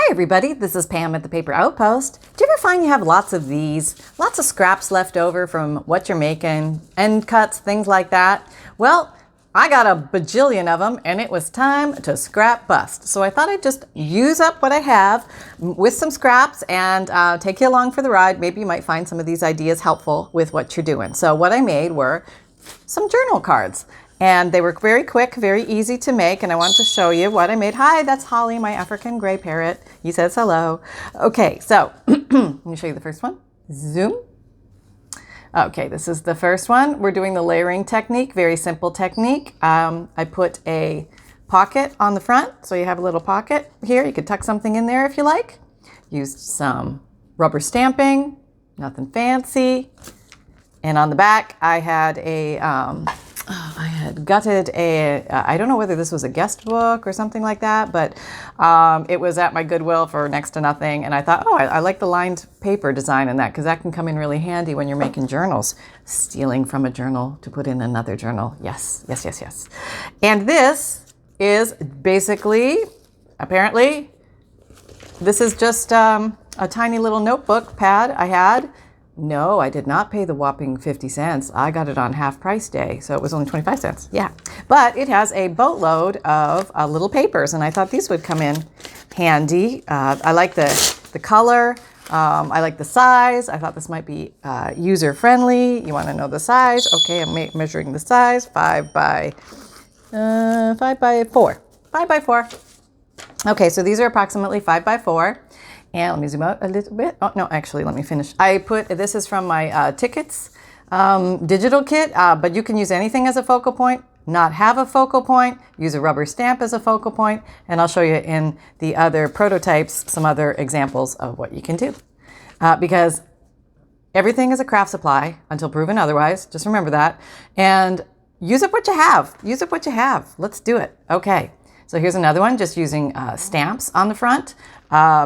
Hi everybody, this is Pam at the Paper Outpost. Do you ever find you have lots of these? Lots of scraps left over from what you're making, end cuts, things like that? Well, I got a bajillion of them and it was time to scrap bust. So I thought I'd just use up what I have with some scraps and take you along for the ride. Maybe you might find some of these ideas helpful with what you're doing. So what I made were some journal cards. And they were very quick, very easy to make, and I wanted to show you what I made. Hi, that's Holly, my African gray parrot. He says hello. Okay, so let me show you the first one. Zoom. Okay, this is the first one. We're doing the layering technique, very simple technique. I put a pocket on the front, so you have a little pocket here. You could tuck something in there if you like. Used some rubber stamping, nothing fancy. And on the back, I had I had gutted I don't know whether this was a guest book or something like that, but it was at my Goodwill for next to nothing. And I thought, I like the lined paper design in that because that can come in really handy when you're making journals. Stealing from a journal to put in another journal. Yes, yes, yes, yes. And this is basically, apparently, this is just a tiny little notebook pad I had. No, I did not pay the whopping 50 cents. I got it on half price day, so it was only 25 cents. Yeah, but it has a boatload of little papers, and I thought these would come in handy. I like the color. I like the size. I thought this might be user-friendly. You want to know the size? Okay, I'm measuring the size. 5 by 4. 5 by 4. Okay, so these are approximately 5 by 4. And let me zoom out a little bit. Oh, no, actually, let me finish. This is from my tickets digital kit, but you can use anything as a focal point, not have a focal point, use a rubber stamp as a focal point, and I'll show you in the other prototypes some other examples of what you can do. Because everything is a craft supply until proven otherwise. Just remember that. And use up what you have. Use up what you have. Let's do it. Okay. So here's another one, just using stamps on the front.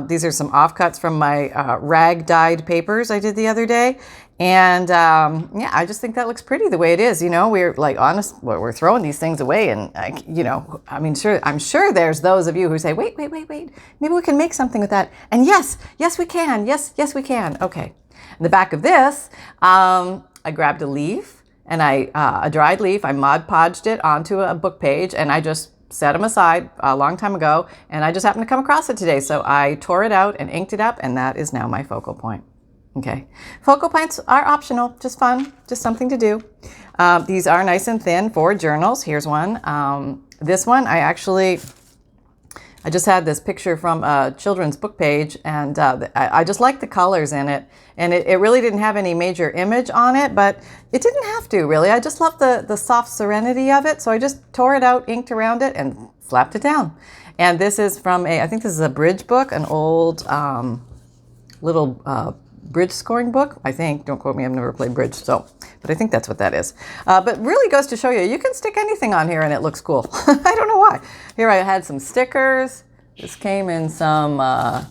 These are some offcuts from my rag dyed papers I did the other day. And yeah, I just think that looks pretty the way it is. You know, we're like we're throwing these things away. And, I'm sure there's those of you who say, wait, maybe we can make something with that. And yes, we can. Yes, we can. Okay. In the back of this, I grabbed a leaf and a dried leaf. I Mod Podged it onto a book page and I just set them aside a long time ago, and I just happened to come across it today. So I tore it out and inked it up, and that is now my focal point. Okay. Focal points are optional, just fun, just something to do. These are nice and thin for journals. Here's one. This one, I just had this picture from a children's book page, and I just like the colors in it. And it really didn't have any major image on it, but it didn't have to, really. I just love the soft serenity of it, so I just tore it out, inked around it, and slapped it down. And this is from I think this is a bridge book, an old little bridge scoring book, I think. Don't quote me, I've never played bridge, but I think that's what that is. But really goes to show you can stick anything on here and it looks cool. I don't know why. Here I had some stickers. This came in some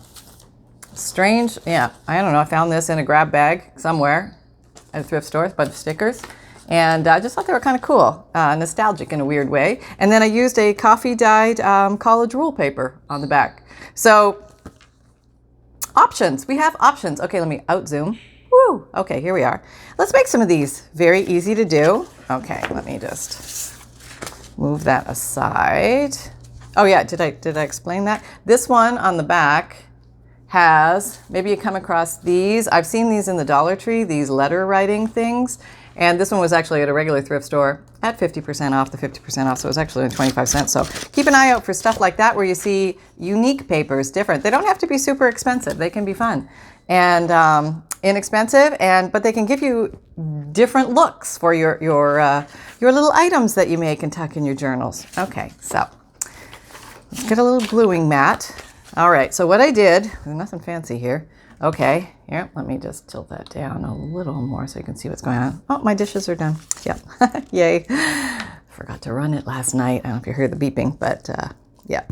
strange, I don't know, I found this in a grab bag somewhere at a thrift store, a bunch of stickers. And I just thought they were kind of cool, nostalgic in a weird way. And then I used a coffee dyed college rule paper on the back. So options, we have options. Okay, let me out zoom. Woo, okay, here we are. Let's make some of these. Very easy to do. Okay, let me just move that aside. Oh yeah, did I explain that? This one on the back has, maybe you come across these. I've seen these in the Dollar Tree, these letter writing things. And this one was actually at a regular thrift store at 50% off, the 50% off. So it was actually only 25 cents. So keep an eye out for stuff like that where you see unique papers, different. They don't have to be super expensive. They can be fun and inexpensive, but they can give you different looks for your little items that you make and tuck in your journals. Okay, so let's get a little gluing mat. All right, so what I did, there's nothing fancy here. Okay, here, let me just tilt that down a little more so you can see what's going on. Oh, my dishes are done. Yep, yay. Forgot to run it last night. I don't know if you heard the beeping, but yeah.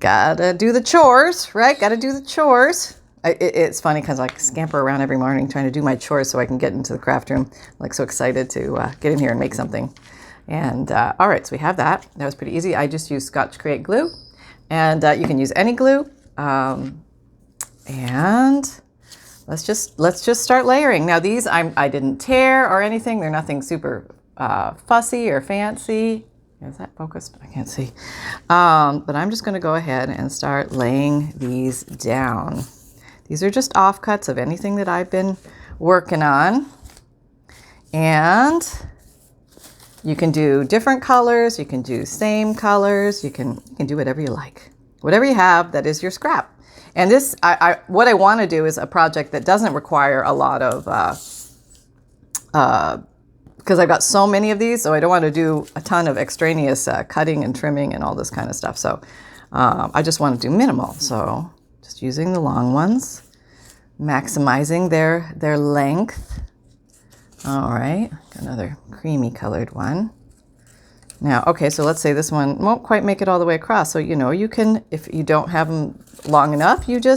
Gotta do the chores, right? Gotta do the chores. It's funny because I scamper around every morning trying to do my chores so I can get into the craft room. I'm like so excited to get in here and make something. And all right, so we have that. That was pretty easy. I just used Scotch Crate glue. And you can use any glue. And let's just start layering. Now these I didn't tear or anything. They're nothing super fussy or fancy. Is that focused? I can't see. But I'm just going to go ahead and start laying these down. These are just offcuts of anything that I've been working on. And you can do different colors. You can do same colors. You can do whatever you like. Whatever you have, that is your scrap. And this, what I want to do is a project that doesn't require a lot of, because I've got so many of these, so I don't want to do a ton of extraneous cutting and trimming and all this kind of stuff. So I just want to do minimal. So just using the long ones, maximizing their length. All right, got another creamy colored one. Now, okay, so let's say this one won't quite make it all the way across. So, you know, you can, if you don't have them long enough, you do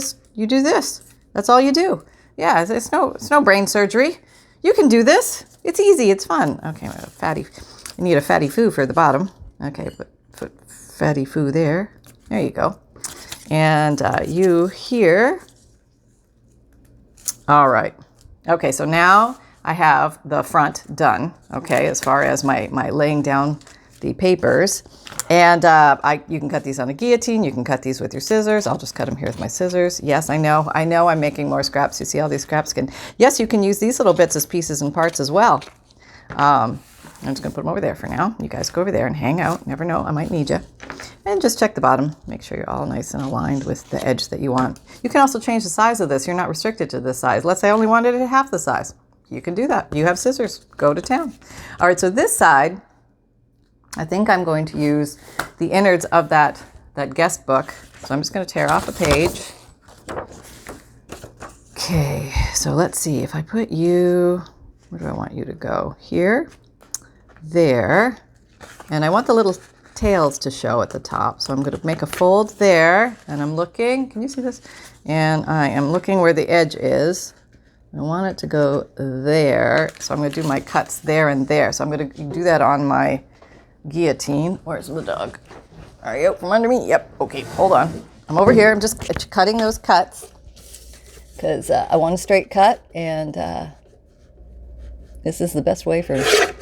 this. That's all you do. Yeah, it's no brain surgery. You can do this. It's easy. It's fun. Okay, you need a fatty foo for the bottom. Okay, put fatty foo there. There you go. And you here. All right. Okay, so now I have the front done. Okay, as far as my laying down the papers. And you can cut these on a guillotine. You can cut these with your scissors. I'll just cut them here with my scissors. Yes, I know I'm making more scraps. You see all these scraps? Yes, you can use these little bits as pieces and parts as well. I'm just going to put them over there for now. You guys go over there and hang out. Never know, I might need you. And just check the bottom. Make sure you're all nice and aligned with the edge that you want. You can also change the size of this. You're not restricted to this size. Let's say I only wanted it at half the size. You can do that. You have scissors. Go to town. All right, so this side, I think I'm going to use the innards of that guest book. So I'm just going to tear off a page. Okay, so let's see. If I put you, where do I want you to go? Here, there, and I want the little tails to show at the top. So I'm going to make a fold there, and I'm looking. Can you see this? And I am looking where the edge is. I want it to go there. So I'm going to do my cuts there and there. So I'm going to do that on my guillotine. Where's the dog? Are you out from under me? Yep. Okay, hold on. I'm over here. I'm just cutting those cuts because I want a straight cut, and this is the best way for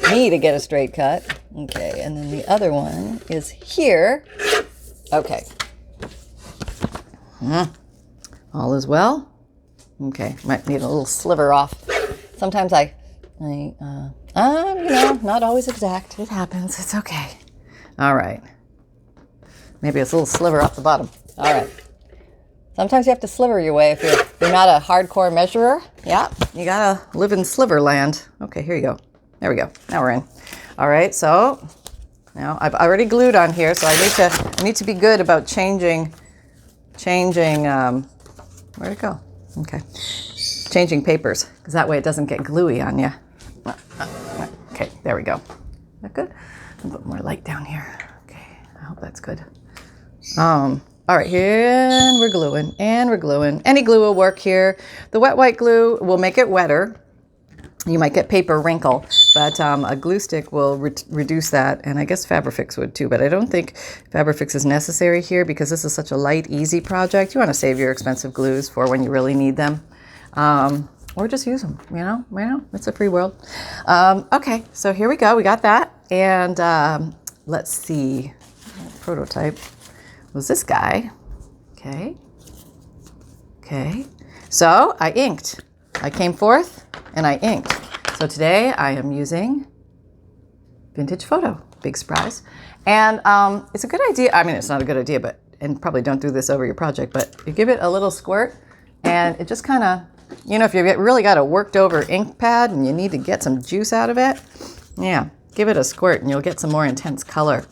me to get a straight cut. Okay, and then the other one is here. Okay. All is well. Okay, might need a little sliver off. Sometimes not always exact. It happens. It's okay. All right. Maybe it's a little sliver off the bottom. All right. Sometimes you have to sliver your way if you're not a hardcore measurer. Yeah, you gotta live in sliver land. Okay, here you go. There we go. Now we're in. All right, so now I've already glued on here, so I need to be good about changing. Where'd it go? Okay, changing papers, because that way it doesn't get gluey on you. Okay, there we go. Is that good? I'll put more light down here. Okay, I hope that's good. All right, here, and we're gluing, Any glue will work here. The wet white glue will make it wetter. You might get paper wrinkle, but a glue stick will reduce that, and I guess Fabrifix would too, but I don't think Fabrifix is necessary here because this is such a light, easy project. You want to save your expensive glues for when you really need them, or just use them, you know, it's a free world. Okay, so here we go. We got that, and let's see, prototype was this guy. Okay, so I inked. I came forth and I inked. So today I am using Vintage Photo. Big surprise. And it's a good idea. I mean, it's not a good idea, and probably don't do this over your project, but you give it a little squirt and it just kind of, if you really got a worked over ink pad and you need to get some juice out of it, yeah, give it a squirt and you'll get some more intense color.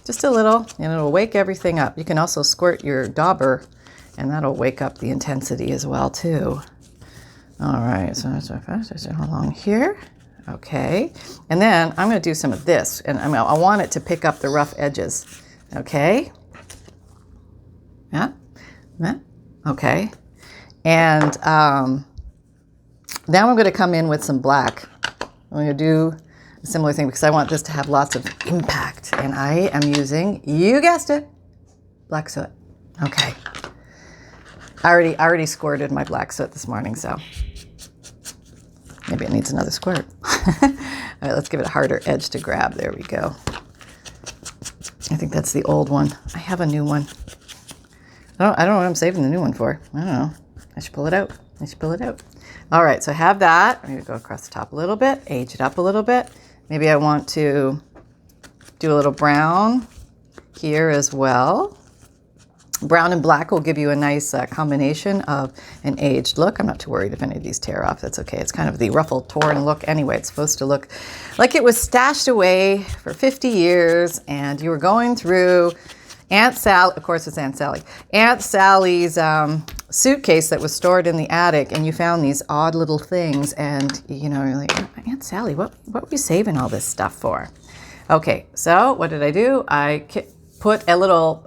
Just a little, and it'll wake everything up. You can also squirt your dauber and that'll wake up the intensity as well too. All right, so along here. Okay, and then I'm going to do some of this, and I want it to pick up the rough edges. Okay. Yeah. Okay. And now I'm going to come in with some black. I'm going to do a similar thing because I want this to have lots of impact, and I am using, you guessed it, black soot. Okay. I already squirted my black soot this morning, so maybe it needs another squirt. All right, let's give it a harder edge to grab. There we go. I think that's the old one. I have a new one. I don't know what I'm saving the new one for. I don't know. I should pull it out. All right, so I have that. I'm going to go across the top a little bit, age it up a little bit. Maybe I want to do a little brown here as well. Brown and black will give you a nice combination of an aged look. I'm not too worried if any of these tear off. That's okay. It's kind of the ruffled, torn look anyway. It's supposed to look like it was stashed away for 50 years and you were going through Aunt Sally, of course it's Aunt Sally, Aunt Sally's suitcase that was stored in the attic, and you found these odd little things, and you know, you're like, Aunt Sally, what were you saving all this stuff for? Okay, so what did I do? I put a little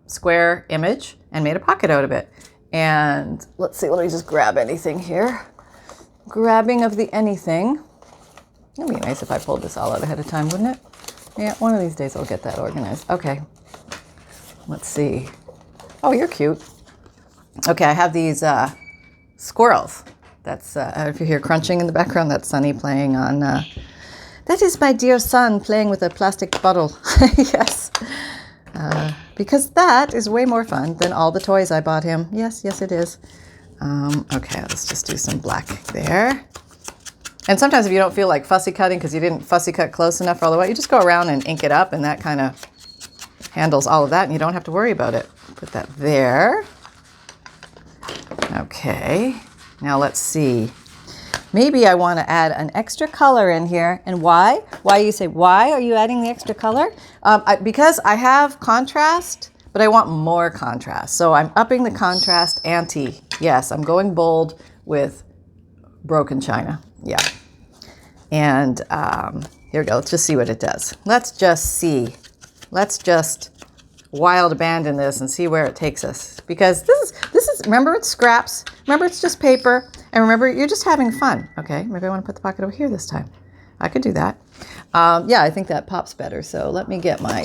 square image and made a pocket out of it. And let's see, let me just grab anything here. Grabbing of the anything. It'd be nice if I pulled this all out ahead of time, wouldn't it? Yeah, one of these days I'll get that organized. Okay, let's see. Oh, you're cute. Okay, I have these squirrels. That's, if you hear crunching in the background, that's Sunny playing on, that is my dear son playing with a plastic bottle. Yes. Because that is way more fun than all the toys I bought him. Yes, it is. Okay, let's just do some black there. And sometimes if you don't feel like fussy cutting because you didn't fussy cut close enough all the way, you just go around and ink it up, and that kind of handles all of that, and you don't have to worry about it. Put that there. Okay, now let's see. Maybe I want to add an extra color in here. And why? Why, you say, why are you adding the extra color? Because I have contrast, but I want more contrast. So I'm upping the contrast ante. Yes, I'm going bold with broken china. Yeah. And here we go. Let's just see what it does. Let's just see. Let's just wild abandon this and see where it takes us. Because this is, remember, it's scraps. Remember, it's just paper. And remember, you're just having fun. Okay, maybe I want to put the pocket over here this time. I could do that. Yeah, I think that pops better. So let me get my,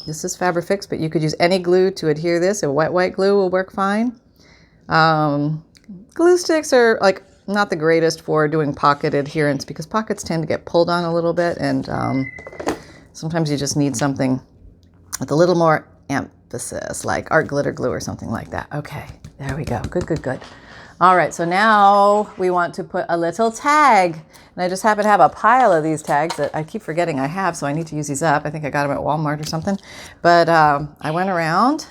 this is Fabrifix, but you could use any glue to adhere this. A white glue will work fine. Glue sticks are like not the greatest for doing pocket adherence because pockets tend to get pulled on a little bit, and sometimes you just need something with a little more emphasis, like art glitter glue or something like that. Okay, there we go. Good. All right, so now we want to put a little tag. And I just happen to have a pile of these tags that I keep forgetting I have, so I need to use these up. I think I got them at Walmart or something. But I went around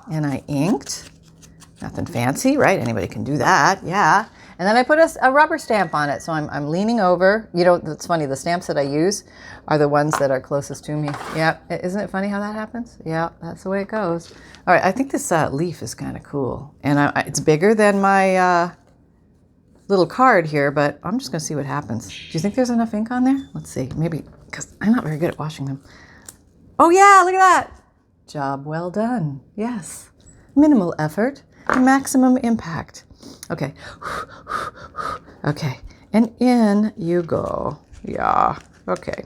and I inked. Nothing fancy, right? Anybody can do that, yeah. And then I put a rubber stamp on it. So I'm leaning over. You know, it's funny, the stamps that I use are the ones that are closest to me. Yeah, isn't it funny how that happens? Yeah, that's the way it goes. All right, I think this leaf is kind of cool. And it's bigger than my little card here, but I'm just gonna see what happens. Do you think there's enough ink on there? Let's see, maybe, because I'm not very good at washing them. Oh yeah, look at that. Job well done, yes. Minimal effort, maximum impact. Okay, okay, and in you go. Yeah, okay.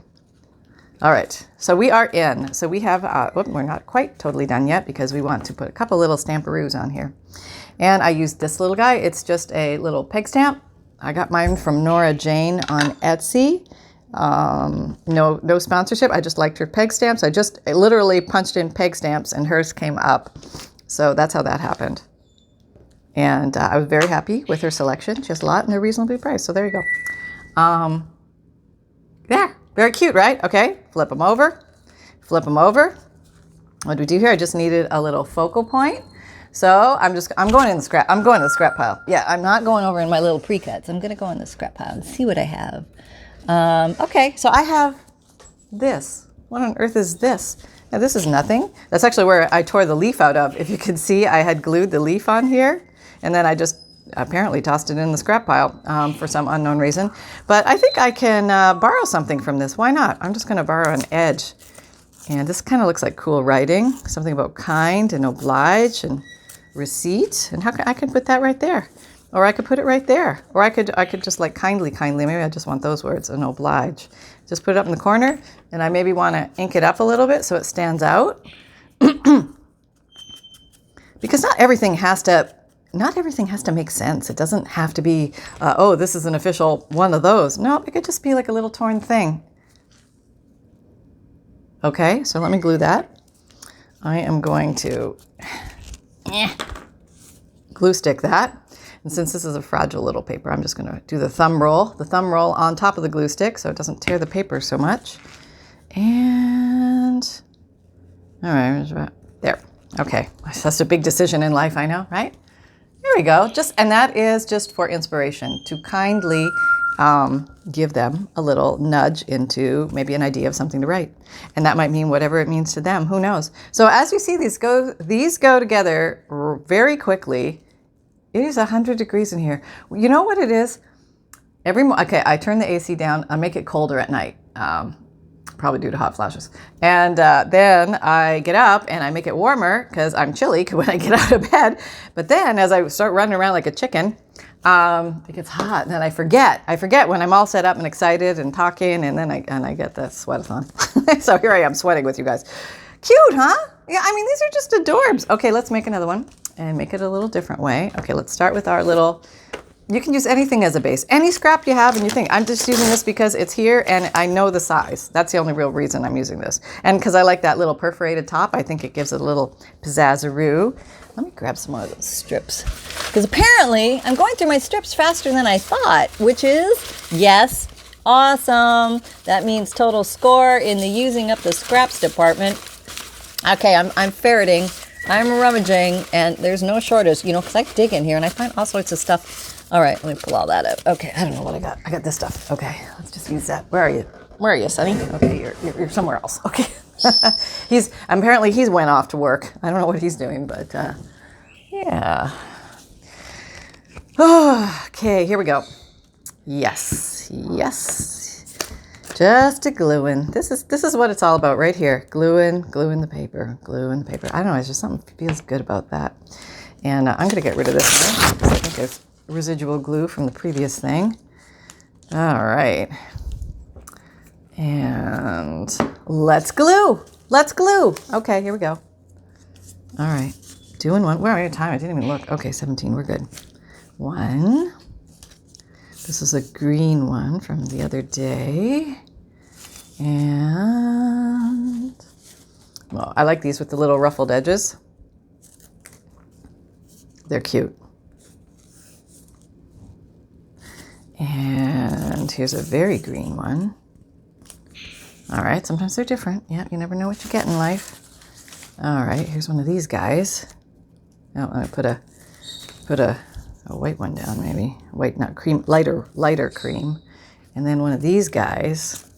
All right, so we are in. So we have, we're not quite totally done yet because we want to put a couple little stamperoos on here. And I used this little guy. It's just a little peg stamp. I got mine from Nora Jane on Etsy. No sponsorship. I just liked her peg stamps. I literally punched in peg stamps and hers came up. So that's how that happened. And I was very happy with her selection. She has a lot and they're reasonably priced. So there you go. There, very cute, right? Okay, flip them over. Flip them over. What do we do here? I just needed a little focal point. So I'm going in the scrap. I'm going to the scrap pile. Yeah, I'm not going over in my little pre-cuts. I'm going to go in the scrap pile and see what I have. Okay, so I have this. What on earth is this? Now this is nothing. That's actually where I tore the leaf out of. If you can see, I had glued the leaf on here. And then I just apparently tossed it in the scrap pile for some unknown reason. But I think I can borrow something from this. Why not? I'm just going to borrow an edge. And this kind of looks like cool writing. Something about kind and oblige and receipt. And I could put that right there. Or I could put it right there. Or I could just like kindly. Maybe I just want those words, and oblige. Just put it up in the corner. And I maybe want to ink it up a little bit so it stands out. Because not everything has to not everything has to make sense. It doesn't have to be, oh, this is an official one of those. No, it could just be like a little torn thing. Okay, so let me glue that. I am going to glue stick that. And since this is a fragile little paper, I'm just going to do the thumb roll on top of the glue stick so it doesn't tear the paper so much. And, all right, there. Okay, that's a big decision in life, I know, right? There we go. And that is just for inspiration, to kindly give them a little nudge into maybe an idea of something to write. And that might mean whatever it means to them, who knows? So as you see, these go together very quickly. It is 100 degrees in here. You know what it is? Okay, I turn the AC down. I make it colder at night. Probably due to hot flashes. And then I get up and I make it warmer because I'm chilly when I get out of bed. But then as I start running around like a chicken, it gets hot. And then I forget when I'm all set up and excited and talking, and then I get the sweat-a-thon. So here I am sweating with you guys. Cute, huh? Yeah, I mean, these are just adorbs. Okay, let's make another one and make it a little different way. Okay, let's start with our little... You can use anything as a base. Any scrap you have and you think, I'm just using this because it's here and I know the size. That's the only real reason I'm using this. And because I like that little perforated top, I think it gives it a little pizzazz-a-roo. Let me grab some more of those strips. Because apparently I'm going through my strips faster than I thought, which is, yes, awesome. That means total score in the using up the scraps department. Okay, I'm ferreting, I'm rummaging, and there's no shortage, because I dig in here and I find all sorts of stuff. All right, let me pull all that out. Okay, I don't know what I got. I got this stuff. Okay, let's just use that. Where are you? Where are you, Sonny? Okay, you're somewhere else. Okay. Apparently he's went off to work. I don't know what he's doing, but yeah. Okay, here we go. Yes. Just a gluing. This is what it's all about right here. Gluing the paper. I don't know, it's just something feels good about that. And I'm going to get rid of this one because I think there's residual glue from the previous thing. All right. And let's glue. Okay, here we go. All right. Doing one. Where are we at time? I didn't even look. Okay, 17. We're good. One. This is a green one from the other day. And, well, I like these with the little ruffled edges. They're cute. And here's a very green one. All right, sometimes they're different. Yeah, you never know what you get in life. All right, here's one of these guys. Oh, I'm gonna put a white one down, maybe. White, not cream, lighter cream. And then one of these guys.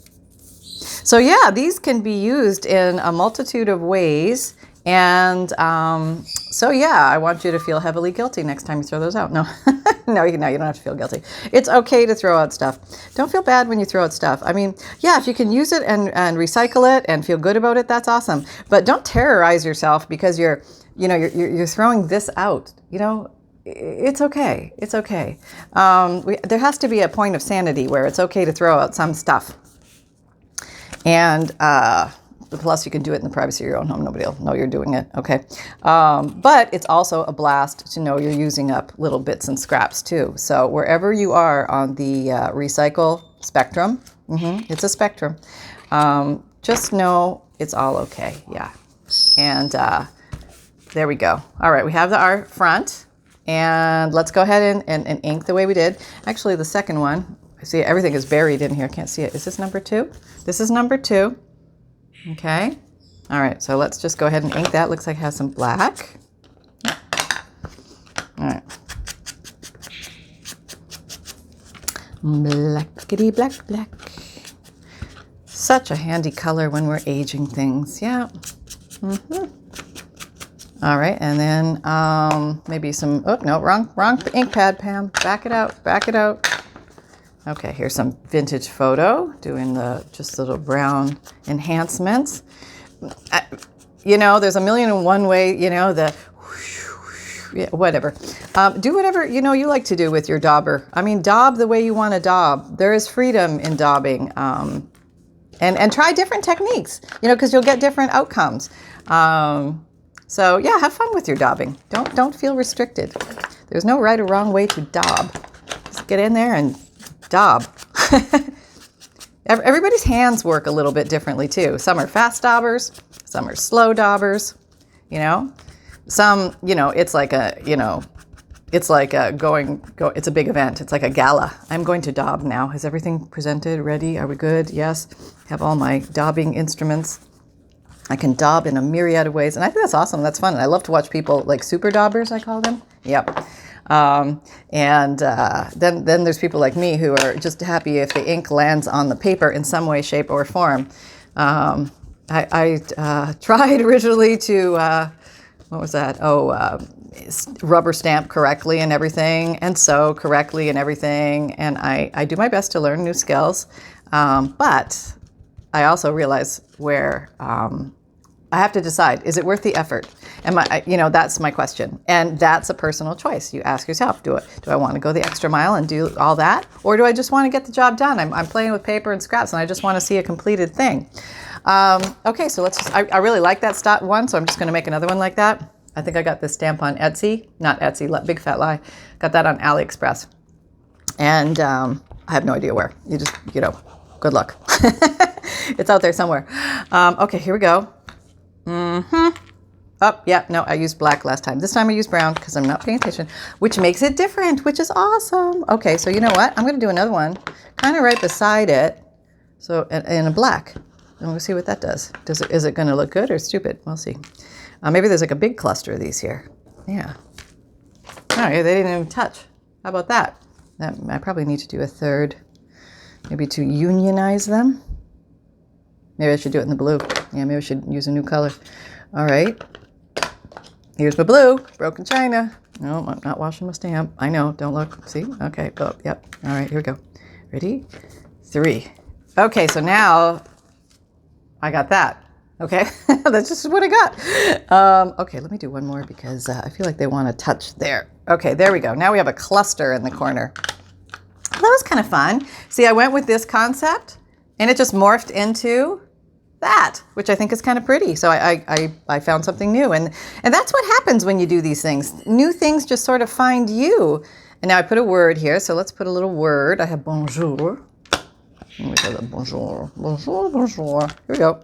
So yeah, these can be used in a multitude of ways. And so yeah, I want you to feel heavily guilty next time you throw those out. No, no, you don't have to feel guilty. It's okay to throw out stuff. Don't feel bad when you throw out stuff. I mean, yeah, if you can use it and recycle it and feel good about it, that's awesome. But don't terrorize yourself because you're throwing this out. It's okay. It's okay. There has to be a point of sanity where it's okay to throw out some stuff. And plus, you can do it in the privacy of your own home. Nobody will know you're doing it. Okay. But it's also a blast to know you're using up little bits and scraps too. So wherever you are on the recycle spectrum, it's a spectrum, just know it's all okay. Yeah. And there we go. All right. We have our front. And let's go ahead and ink the way we did. Actually, the second one, see, everything is buried in here. I can't see it. Is this number 2? This is number 2. Okay. All right, so let's just go ahead and ink that. Looks like it has some black. All right. Blackity black. Such a handy color when we're aging things. Yeah. All right, and then maybe some, oh, no, wrong ink pad, Pam. Back it out. Okay, here's some vintage photo, doing just little brown enhancements. There's a million and one way, yeah, whatever. Do whatever, you like to do with your dauber. I mean, daub the way you want to daub. There is freedom in daubing. And try different techniques, because you'll get different outcomes. So yeah, have fun with your daubing. Don't feel restricted. There's no right or wrong way to daub. Just get in there and daub. Everybody's hands work a little bit differently too. Some are fast daubers, some are slow daubers, you know. Some, you know, it's like a, you know, it's like a it's a big event. It's like a gala. I'm going to daub now. Is everything presented, ready? Are we good? Yes. Have all my daubing instruments. I can daub in a myriad of ways. And I think that's awesome. That's fun. And I love to watch people like super daubers, I call them. Yep. Then there's people like me who are just happy if the ink lands on the paper in some way, shape, or form. I tried originally to, what was that? Rubber stamp correctly and everything, and sew correctly and everything. And I do my best to learn new skills. But I also realize where I have to decide, is it worth the effort? That's my question. And that's a personal choice. You ask yourself, do I want to go the extra mile and do all that? Or do I just want to get the job done? I'm playing with paper and scraps and I just want to see a completed thing. Okay, so I really like that one, so I'm just going to make another one like that. I think I got this stamp on Etsy, not Etsy, big fat lie. Got that on AliExpress. And I have no idea where. You just, good luck. It's out there somewhere. Okay, here we go. Oh, yeah, no, I used black last time. This time I used brown because I'm not paying attention, which makes it different, which is awesome. Okay, so you know what? I'm going to do another one kind of right beside it. So in a black. And we'll see what that does. Is it going to look good or stupid? We'll see. Maybe there's like a big cluster of these here. Yeah. Oh, yeah, they didn't even touch. How about that? I probably need to do a third, maybe to unionize them. Maybe I should do it in the blue. Yeah, maybe I should use a new color. All right. Here's my blue. Broken china. No, I'm not washing my stamp. I know. Don't look. See? Okay. Oh, yep. All right. Here we go. Ready? 3. Okay. So now I got that. Okay. That's just what I got. Okay. Let me do one more because I feel like they want to touch there. Okay. There we go. Now we have a cluster in the corner. That was kind of fun. See, I went with this concept and it just morphed into that, which I think is kind of pretty. So I found something new. And that's what happens when you do these things. New things just sort of find you. And now I put a word here. So let's put a little word. I have bonjour. Let me say that. Bonjour. Bonjour, bonjour. Here we go.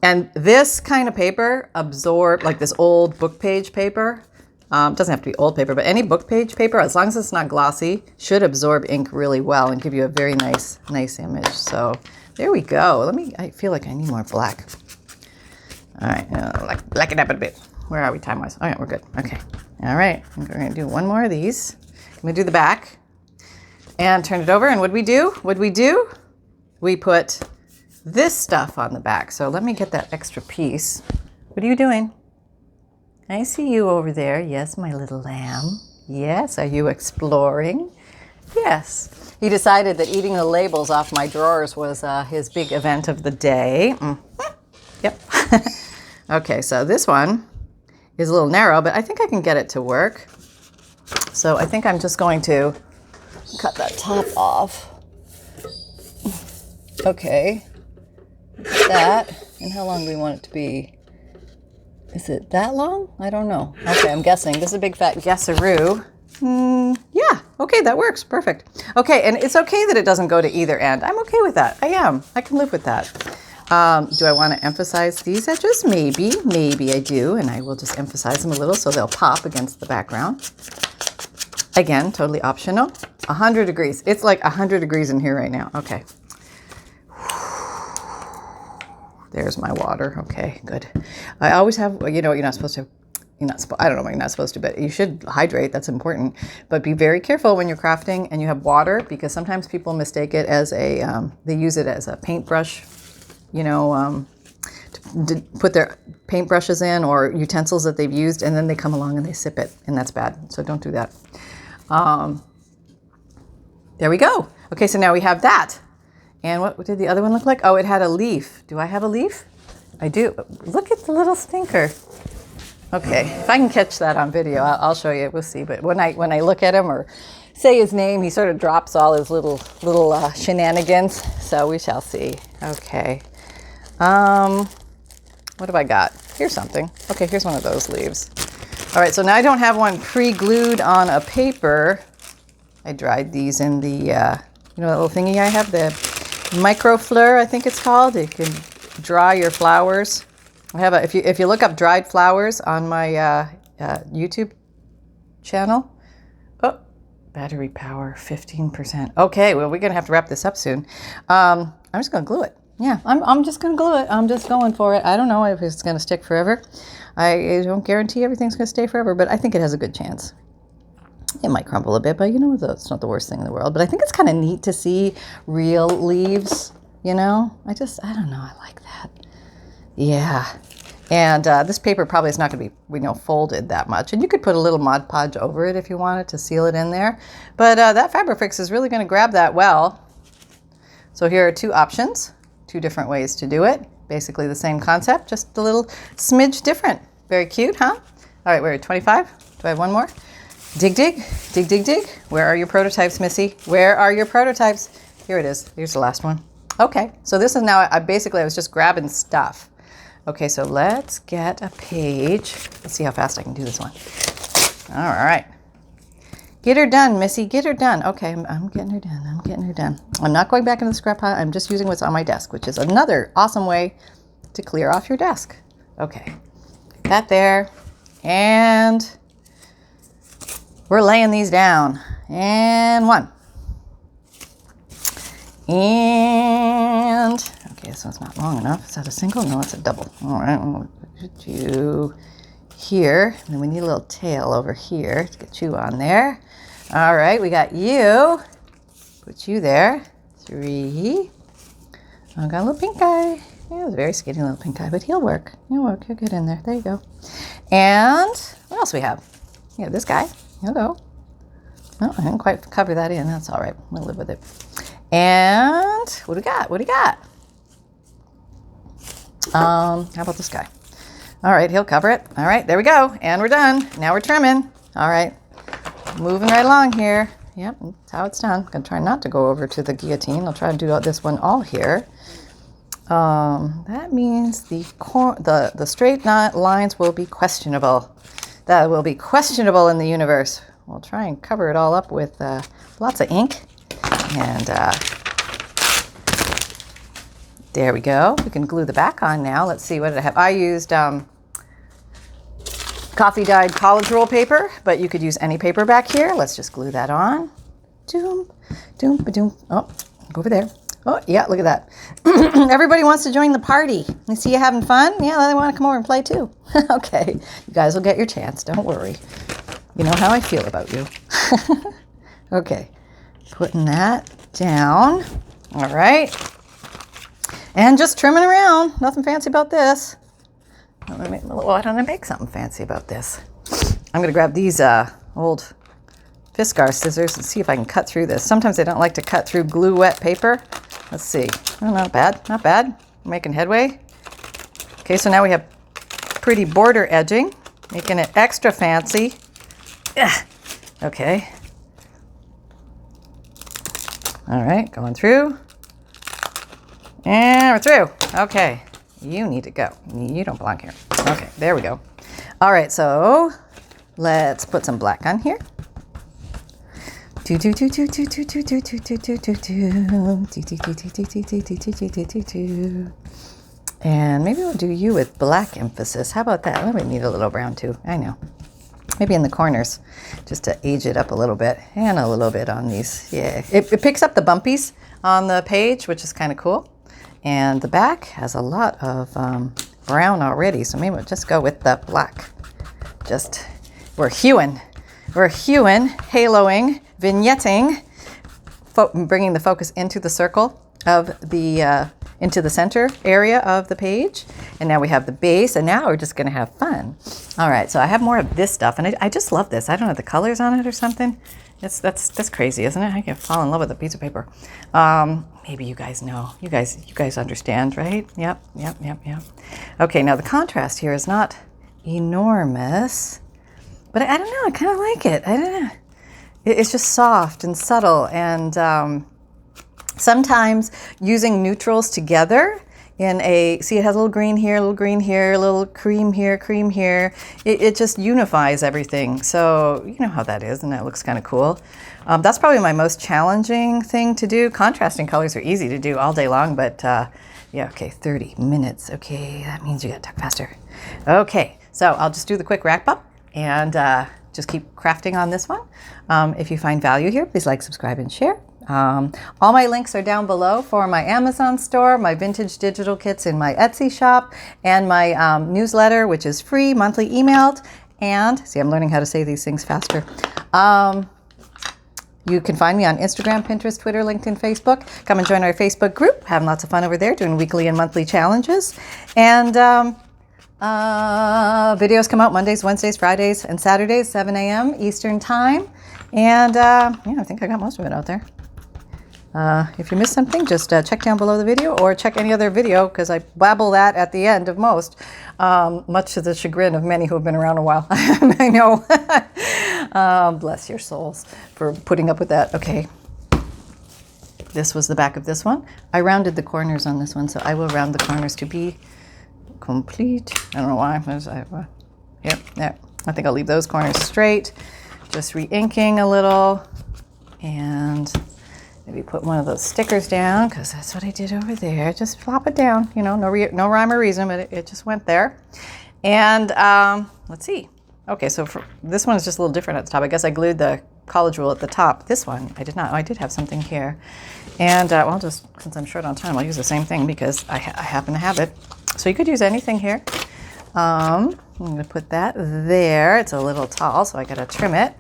And this kind of paper like this old book page paper, doesn't have to be old paper, but any book page paper, as long as it's not glossy, should absorb ink really well and give you a very nice image. So there we go. I feel like I need more black. All right, black it up a bit. Where are we time-wise? All right, we're good. Okay. All right, I'm going to do one more of these. I'm going to do the back and turn it over. And what'd we do? We put this stuff on the back. So let me get that extra piece. What are you doing? I see you over there. Yes, my little lamb. Yes, are you exploring? Yes. He decided that eating the labels off my drawers was his big event of the day. Yep. Okay, so this one is a little narrow, but I think I can get it to work. So I think I'm just going to cut that top off. Okay. That. And how long do we want it to be? Is it that long? I don't know. Okay, I'm guessing. This is a big fat guesseroo. Yeah, okay, that works. Perfect. Okay, and it's okay that it doesn't go to either end. I'm okay with that. I am. I can live with that. Do I want to emphasize these edges? Maybe I do, and I will just emphasize them a little so they'll pop against the background. Again, totally optional. 100 degrees. It's like 100 degrees in here right now. Okay. There's my water. Okay, good. I always have, you're not supposed to, I don't know, you're not supposed to, but you should hydrate. That's important. But be very careful when you're crafting and you have water, because sometimes people mistake it as they use it as a paintbrush, to put their paintbrushes in or utensils that they've used, and then they come along and they sip it, and that's bad. So don't do that. There we go. Okay, so now we have that. And what did the other one look like? Oh, it had a leaf. Do I have a leaf? I do. Look at the little stinker. Okay, if I can catch that on video, I'll show you. We'll see. But when I look at him or say his name, he sort of drops all his little shenanigans. So we shall see. Okay. What have I got? Here's something. Okay, here's one of those leaves. All right, so now I don't have one pre-glued on a paper. I dried these in the, you know that little thingy I have, the microfleur, I think it's called. You can dry your flowers. I have a, if you look up dried flowers on my YouTube channel. Oh, battery power 15%. Okay, well, we're gonna have to wrap this up soon. I'm just gonna glue it. Yeah, I'm just gonna glue it. I'm just going for it. I don't know if it's gonna stick forever. I don't guarantee everything's gonna stay forever, but I think it has a good chance. It might crumble a bit, but you know, it's not the worst thing in the world. But I think it's kind of neat to see real leaves, you know? I don't know, I like that. Yeah. And this paper probably is not going to be, you know, folded that much. And you could put a little Mod Podge over it if you wanted to seal it in there. But that Fabrifix is really going to grab that well. So here are two options, two different ways to do it. Basically the same concept, just a little smidge different. Very cute, huh? All right, we're at 25. Do I have one more? Dig, dig, dig, dig, dig. Where are your prototypes, Missy? Where are your prototypes? Here it is. Here's the last one. Okay, so this is now, I was just grabbing stuff. Okay, so let's get a page. Let's see how fast I can do this one. All right. Get her done, Missy, get her done. Okay, I'm getting her done, I'm getting her done. I'm not going back into the scrap pile, I'm just using what's on my desk, which is another awesome way to clear off your desk. Okay, that there, and we're laying these down. And one. And, okay, this one's not long enough. Is that a single? No, it's a double. All right, we'll put you here. And then we need a little tail over here to get you on there. All right, we got you. Put you there. 3. I got a little pink eye. Yeah, it was a very skinny little pink eye, but he'll work. He'll work. He'll get in there. There you go. And what else we have? We have this guy. Hello. Oh, I didn't quite cover that in. That's all right. We'll live with it. And what do we got? What do we got? How about this guy? All right, he'll cover it. All right, there we go. And we're done. Now we're trimming. All right, moving right along here. Yep, that's how it's done. I'm gonna try not to go over to the guillotine. I'll try to do this one all here. That means the straight lines will be questionable. That will be questionable in the universe. We'll try and cover it all up with lots of ink. And there we go. We can glue the back on now. Let's see, what did I have? I used coffee dyed college roll paper, but you could use any paper back here. Let's just glue that on. Doom, doom, ba-doom. Oh, go over there. Oh, yeah, look at that. Everybody wants to join the party. I see you having fun? Yeah, they want to come over and play too. Okay, you guys will get your chance. Don't worry. You know how I feel about you. Okay, putting that down. All right. And just trimming around. Nothing fancy about this. Why don't I make something fancy about this? I'm going to grab these old Fiskars scissors and see if I can cut through this. Sometimes I don't like to cut through glue wet paper. Let's see. Oh, not bad. Not bad. Making headway. Okay, so now we have pretty border edging, making it extra fancy. Ugh. Okay. All right, going through. And we're through. Okay, you need to go. You don't belong here. Okay, there we go. All right, so let's put some black on here. And maybe we'll do you with black emphasis. How about that? Let me need a little brown too. I know. Maybe in the corners, just to age it up a little bit, and a little bit on these. Yeah, it picks up the bumpies on the page, which is kind of cool. And the back has a lot of brown already, so maybe we'll just go with the black. We're hewing, haloing, vignetting, bringing the focus into the circle of the, into the center area of the page. And now we have the base, and now we're just gonna have fun. All right, so I have more of this stuff, and I just love this. I don't know, the colors on it or something. That's crazy, isn't it? I can fall in love with a piece of paper. Maybe you guys know. You guys understand, right? Yep. Okay, now the contrast here is not enormous, but I don't know, I kind of like it. I don't know. It's just soft and subtle, and sometimes using neutrals together in a, see, it has a little green here, a little green here, a little cream here, cream here. It just unifies everything. So you know how that is, and that looks kind of cool. That's probably my most challenging thing to do. Contrasting colors are easy to do all day long, but yeah, okay, 30 minutes. Okay, that means you gotta talk faster. Okay, so I'll just do the quick wrap up and just keep crafting on this one. If you find value here, please like, subscribe, and share. All my links are down below for my Amazon store, my vintage digital kits in my Etsy shop, and my newsletter, which is free, monthly emailed. And see, I'm learning how to say these things faster. You can find me on Instagram, Pinterest, Twitter, LinkedIn, Facebook. Come and join our Facebook group. Having lots of fun over there, doing weekly and monthly challenges. And videos come out Mondays, Wednesdays, Fridays, and Saturdays, 7 a.m. Eastern Time. And yeah, I think I got most of it out there. If you missed something, just check down below the video or check any other video, because I babble that at the end of most, much to the chagrin of many who have been around a while. I know. Bless your souls for putting up with that. Okay. This was the back of this one. I rounded the corners on this one, so I will round the corners to be complete. I don't know why. Yep, there. I think I'll leave those corners straight. Just re-inking a little, and maybe put one of those stickers down, because that's what I did over there. Just flop it down, you know, no rhyme or reason, but it just went there. And let's see. Okay, so for, this one is just a little different at the top. I guess I glued the college rule at the top. This one, I did not. Oh, I did have something here. And well, just since I'm short on time, I'll use the same thing because I happen to have it. So you could use anything here. I'm going to put that there. It's a little tall, so I got to trim it.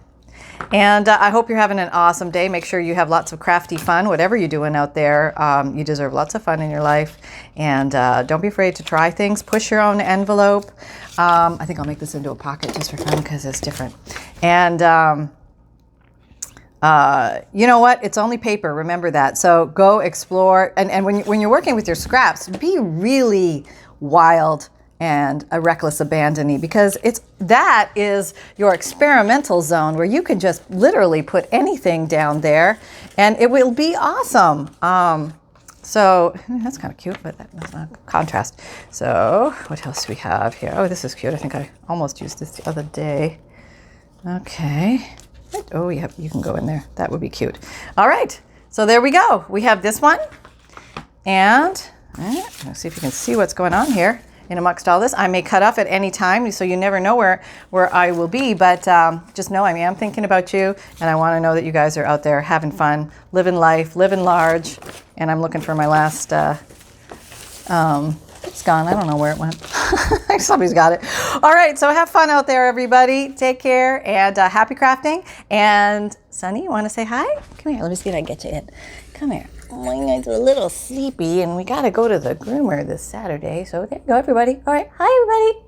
And I hope you're having an awesome day. Make sure you have lots of crafty fun, whatever you're doing out there. You deserve lots of fun in your life. And don't be afraid to try things. Push your own envelope. I think I'll make this into a pocket just for fun because it's different. And you know what? It's only paper. Remember that. So go explore. And when you're working with your scraps, be really wild and a reckless abandony, because that is your experimental zone where you can just literally put anything down there and it will be awesome. So that's kind of cute, but that's not contrast. So what else do we have here? Oh, this is cute. I think I almost used this the other day. Okay. Oh, yeah, you can go in there. That would be cute. All right. So there we go. We have this one. And let's see if you can see what's going on here. In amongst all this, I may cut off at any time, so you never know where I will be, but just know I am thinking about you, and I want to know that you guys are out there having fun, living life, living large. And I'm looking for my last, it's gone. I don't know where it went. Somebody's got it. All right, so have fun out there, everybody. Take care, and happy crafting. And Sunny, you want to say hi? Come here. Let me see if I can get you in. Come here. Oh, you guys are a little sleepy, and we got to go to the groomer this Saturday. So there you go, everybody. All right. Hi, everybody.